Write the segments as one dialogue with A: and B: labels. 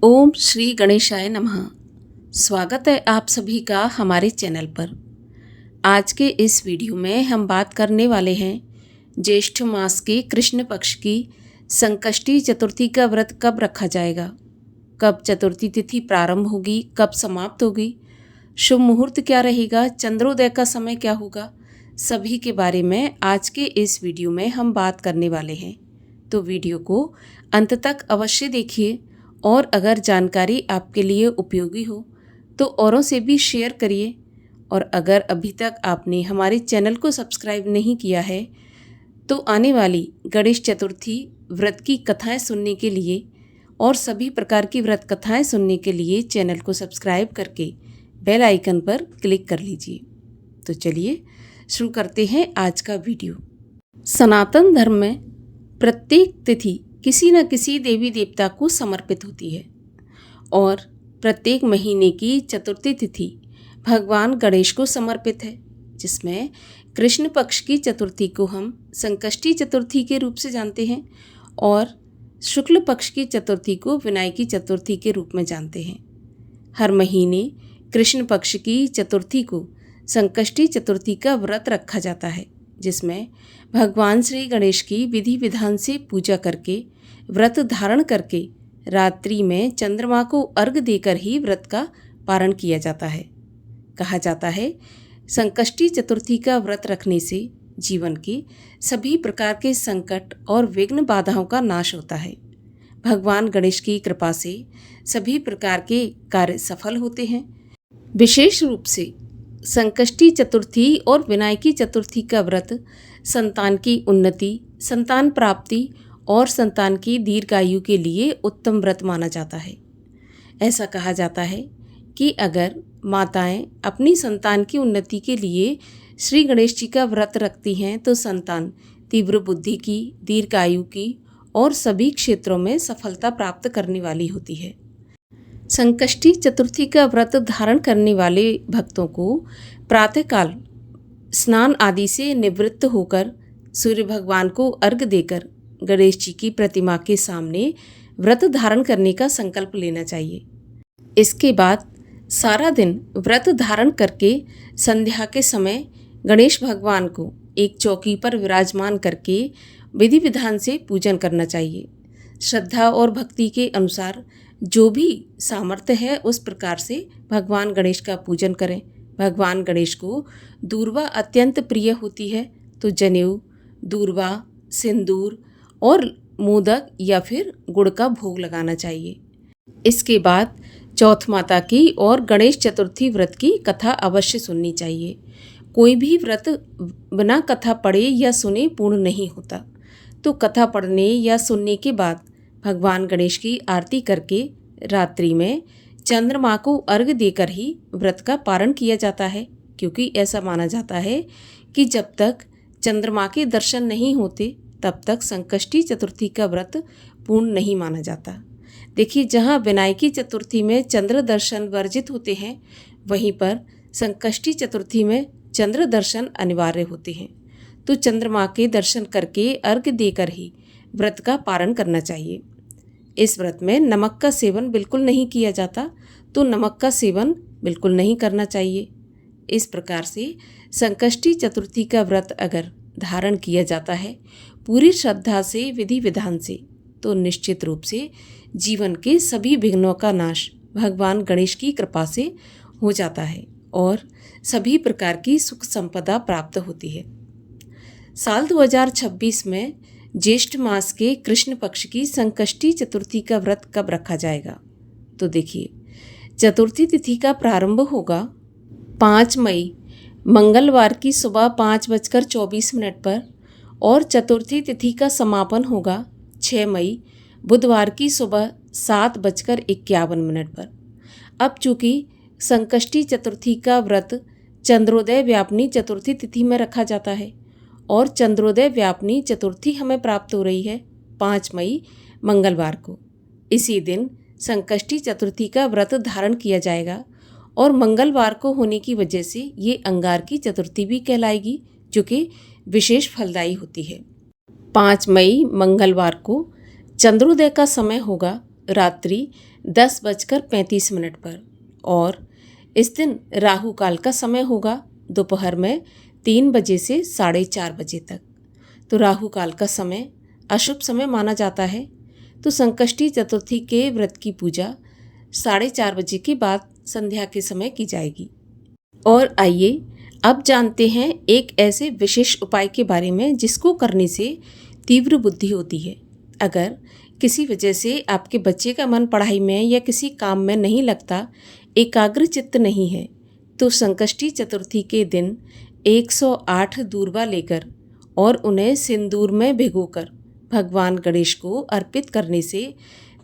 A: ओम श्री गणेशाय नमः। स्वागत है आप सभी का हमारे चैनल पर। आज के इस वीडियो में हम बात करने वाले हैं ज्येष्ठ मास के कृष्ण पक्ष की संकष्टी चतुर्थी का व्रत कब रखा जाएगा, कब चतुर्थी तिथि प्रारंभ होगी, कब समाप्त होगी, शुभ मुहूर्त क्या रहेगा, चंद्रोदय का समय क्या होगा, सभी के बारे में आज के इस वीडियो में हम बात करने वाले हैं। तो वीडियो को अंत तक अवश्य देखिए और अगर जानकारी आपके लिए उपयोगी हो तो औरों से भी शेयर करिए। और अगर अभी तक आपने हमारे चैनल को सब्सक्राइब नहीं किया है तो आने वाली गणेश चतुर्थी व्रत की कथाएं सुनने के लिए और सभी प्रकार की व्रत कथाएं सुनने के लिए चैनल को सब्सक्राइब करके बेल आइकन पर क्लिक कर लीजिए। तो चलिए शुरू करते हैं आज का वीडियो। सनातन धर्म में प्रत्येक तिथि किसी न किसी देवी देवता को समर्पित होती है और प्रत्येक महीने की चतुर्थी तिथि भगवान गणेश को समर्पित है, जिसमें कृष्ण पक्ष की चतुर्थी को हम संकष्टी चतुर्थी के रूप से जानते हैं और शुक्ल पक्ष की चतुर्थी को विनायकी चतुर्थी के रूप में जानते हैं। हर महीने कृष्ण पक्ष की चतुर्थी को संकष्टी चतुर्थी का व्रत रखा जाता है, जिसमें भगवान श्री गणेश की विधि विधान से पूजा करके व्रत धारण करके रात्रि में चंद्रमा को अर्घ देकर ही व्रत का पारण किया जाता है। कहा जाता है संकष्टी चतुर्थी का व्रत रखने से जीवन के सभी प्रकार के संकट और विघ्न बाधाओं का नाश होता है। भगवान गणेश की कृपा से सभी प्रकार के कार्य सफल होते हैं। विशेष रूप से संकष्टी चतुर्थी और विनायकी चतुर्थी का व्रत संतान की उन्नति, संतान प्राप्ति और संतान की दीर्घायु के लिए उत्तम व्रत माना जाता है। ऐसा कहा जाता है कि अगर माताएं अपनी संतान की उन्नति के लिए श्री गणेश जी का व्रत रखती हैं तो संतान तीव्र बुद्धि की, दीर्घायु की और सभी क्षेत्रों में सफलता प्राप्त करने वाली होती है। संकष्टी चतुर्थी का व्रत धारण करने वाले भक्तों को प्रातःकाल स्नान आदि से निवृत्त होकर सूर्य भगवान को अर्घ्य देकर गणेश जी की प्रतिमा के सामने व्रत धारण करने का संकल्प लेना चाहिए। इसके बाद सारा दिन व्रत धारण करके संध्या के समय गणेश भगवान को एक चौकी पर विराजमान करके विधि विधान से पूजन करना चाहिए। श्रद्धा और भक्ति के अनुसार जो भी सामर्थ्य है उस प्रकार से भगवान गणेश का पूजन करें। भगवान गणेश को दूर्वा अत्यंत प्रिय होती है, तो जनेऊ, दूर्वा, सिंदूर और मोदक या फिर गुड़ का भोग लगाना चाहिए। इसके बाद चौथ माता की और गणेश चतुर्थी व्रत की कथा अवश्य सुननी चाहिए। कोई भी व्रत बिना कथा पढ़े या सुने पूर्ण नहीं होता, तो कथा पढ़ने या सुनने के बाद भगवान गणेश की आरती करके रात्रि में चंद्रमा को अर्घ्य देकर ही व्रत का पारण किया जाता है, क्योंकि ऐसा माना जाता है कि जब तक चंद्रमा के दर्शन नहीं होते तब तक संकष्टी चतुर्थी का व्रत पूर्ण नहीं माना जाता। देखिए, जहाँ विनायकी चतुर्थी में चंद्र दर्शन वर्जित होते हैं, वहीं पर संकष्टी चतुर्थी में चंद्र दर्शन अनिवार्य होते हैं। तो चंद्रमा के दर्शन करके अर्घ्य देकर ही व्रत का पारण करना चाहिए। इस व्रत में नमक का सेवन बिल्कुल नहीं किया जाता, तो नमक का सेवन बिल्कुल नहीं करना चाहिए। इस प्रकार से संकष्टी चतुर्थी का व्रत अगर धारण किया जाता है पूरी श्रद्धा से, विधि विधान से, तो निश्चित रूप से जीवन के सभी विघ्नों का नाश भगवान गणेश की कृपा से हो जाता है और सभी प्रकार की सुख संपदा प्राप्त होती है। साल 2026 में ज्येष्ठ मास के कृष्ण पक्ष की संकष्टी चतुर्थी का व्रत कब रखा जाएगा? तो देखिए, चतुर्थी तिथि का प्रारंभ होगा 5 मई मंगलवार की सुबह 5:24 पर और चतुर्थी तिथि का समापन होगा 6 मई बुधवार की सुबह 7:51 पर। अब चूँकि संकष्टी चतुर्थी का व्रत चंद्रोदय व्यापनी चतुर्थी तिथि में रखा जाता है और चंद्रोदय व्यापनी चतुर्थी हमें प्राप्त हो रही है 5 मई मंगलवार को, इसी दिन संकष्टी चतुर्थी का व्रत धारण किया जाएगा और मंगलवार को होने की वजह से ये अंगार की चतुर्थी भी कहलाएगी, जो कि विशेष फलदायी होती है। 5 मई मंगलवार को चंद्रोदय का समय होगा रात्रि 10:35 पर और इस दिन राहु काल का समय होगा दोपहर में 3 बजे से 4:30 बजे तक। तो राहु काल का समय अशुभ समय माना जाता है। तो संकष्टी चतुर्थी के व्रत की पूजा 4:30 बजे के बाद संध्या के समय की जाएगी। और आइए अब जानते हैं एक ऐसे विशेष उपाय के बारे में जिसको करने से तीव्र बुद्धि होती है। अगर किसी वजह से आपके बच्चे का मन पढ़ाई में या किसी काम में नहीं लगता, एकाग्र चित्त नहीं है, तो संकष्टी चतुर्थी के दिन 108 दूर्वा लेकर और उन्हें सिंदूर में भिगोकर भगवान गणेश को अर्पित करने से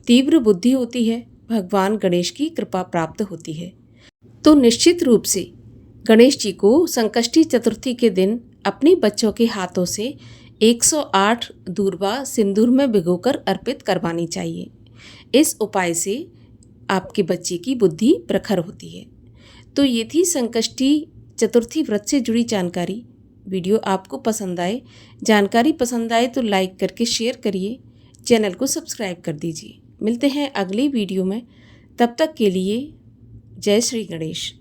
A: तीव्र बुद्धि होती है, भगवान गणेश की कृपा प्राप्त होती है। तो निश्चित रूप से गणेश जी को संकष्टी चतुर्थी के दिन अपने बच्चों के हाथों से 108 दूर्वा सिंदूर में भिगोकर अर्पित करवानी चाहिए। इस उपाय से आपके बच्चे की बुद्धि प्रखर होती है। तो ये थी संकष्टी चतुर्थी व्रत से जुड़ी जानकारी। वीडियो आपको पसंद आए, जानकारी पसंद आए तो लाइक करके शेयर करिए, चैनल को सब्सक्राइब कर दीजिए। मिलते हैं अगली वीडियो में, तब तक के लिए जय श्री गणेश।